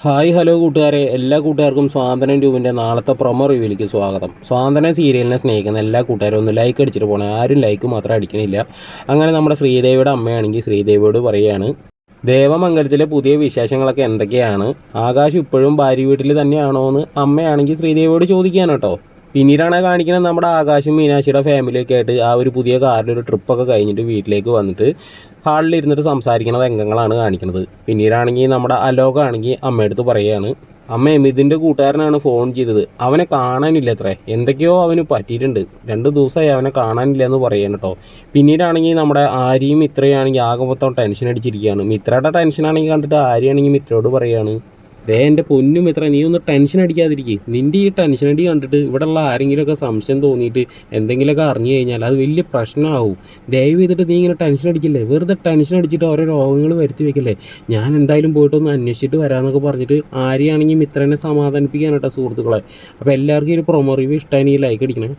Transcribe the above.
Hi hello കൂട്ടുകാരെ, എല്ലാ കൂട്ടുകാർക്കും സ്വാതന്ത്ര്യം ട്യൂബിൻ്റെ നാളത്തെ പ്രൊമോ റിവ്യൂവിലേക്ക് സ്വാഗതം. സ്വാതന്ത്ര്യം സീരിയലിനെ സ്നേഹിക്കുന്ന എല്ലാ കൂട്ടുകാരും ഒന്ന് ലൈക്ക് അടിച്ചിട്ട് പോകണം. ആരും ലൈക്ക് മാത്രം അടിക്കണില്ല. അങ്ങനെ നമ്മുടെ ശ്രീദേവിയുടെ അമ്മയാണെങ്കിൽ ശ്രീദേവിയോട് പറയുകയാണ്, ദേവമംഗലത്തിലെ പുതിയ വിശേഷങ്ങളൊക്കെ എന്തൊക്കെയാണ്, ആകാശ് ഇപ്പോഴും ഭാര്യ വീട്ടിൽ തന്നെയാണോ എന്ന് അമ്മയാണെങ്കിൽ ശ്രീദേവിയോട് ചോദിക്കുകയാണ് കേട്ടോ. പിന്നീടാണ് കാണിക്കുന്നത് നമ്മുടെ ആകാശും മീനാക്ഷിയുടെ ഫാമിലിയൊക്കെ ആയിട്ട് ആ ഒരു പുതിയ കാറിലൊരു ട്രിപ്പൊക്കെ കഴിഞ്ഞിട്ട് വീട്ടിലേക്ക് വന്നിട്ട് ഹാളിൽ ഇരുന്നിട്ട് സംസാരിക്കുന്ന രംഗങ്ങളാണ് കാണിക്കുന്നത്. പിന്നീടാണെങ്കിൽ നമ്മുടെ അലോകാണെങ്കിൽ അമ്മയടുത്ത് പറയുകയാണ്, അമ്മ ഇതിൻ്റെ കൂട്ടുകാരനാണ് ഫോൺ ചെയ്തത്, അവനെ കാണാനില്ല അത്രേ, എന്തൊക്കെയോ അവന് പറ്റിയിട്ടുണ്ട്, 2 ദിവസമായി അവനെ കാണാനില്ല എന്ന് പറയുകയാണ് കേട്ടോ. പിന്നീടാണെങ്കിൽ നമ്മുടെ ആര്യയും മിത്രയാണെങ്കിൽ ആകെ മൊത്തം ടെൻഷൻ അടിച്ചിരിക്കുകയാണ്. മിത്രയുടെ ടെൻഷനാണെങ്കിൽ കണ്ടിട്ട് ആര്യയാണെങ്കിൽ മിത്രയോട് പറയുകയാണ്, എൻ്റെ പൊന്നും മിത്ര, നീ ഒന്ന് ടെൻഷൻ അടിക്കാതിരിക്കുക. നിൻ്റെ ഈ ടെൻഷൻ അടി കണ്ടിട്ട് ഇവിടെയുള്ള ആരെങ്കിലുമൊക്കെ സംശയം തോന്നിയിട്ട് എന്തെങ്കിലുമൊക്കെ അറിഞ്ഞു കഴിഞ്ഞാൽ അത് വലിയ പ്രശ്നമാവും. ദയവ് ചെയ്തിട്ട് നീ ഇങ്ങനെ ടെൻഷൻ അടിക്കില്ലേ, വെറുതെ ടെൻഷൻ അടിച്ചിട്ട് ഓരോ രോഗങ്ങൾ വരുത്തി വെക്കല്ലേ. ഞാൻ എന്തായാലും പോയിട്ടൊന്ന് അന്വേഷിച്ചിട്ട് വരാമെന്നൊക്കെ പറഞ്ഞിട്ട് ആരെയാണെങ്കിൽ മിത്രനെ സമാധാനിപ്പിക്കാനാട്ടോ സുഹൃത്തുക്കളെ. അപ്പോൾ എല്ലാവർക്കും ഒരു പ്രൊമോ റിവ്യൂ ഇഷ്ടമായി ലൈക്ക് അടിക്കണേ.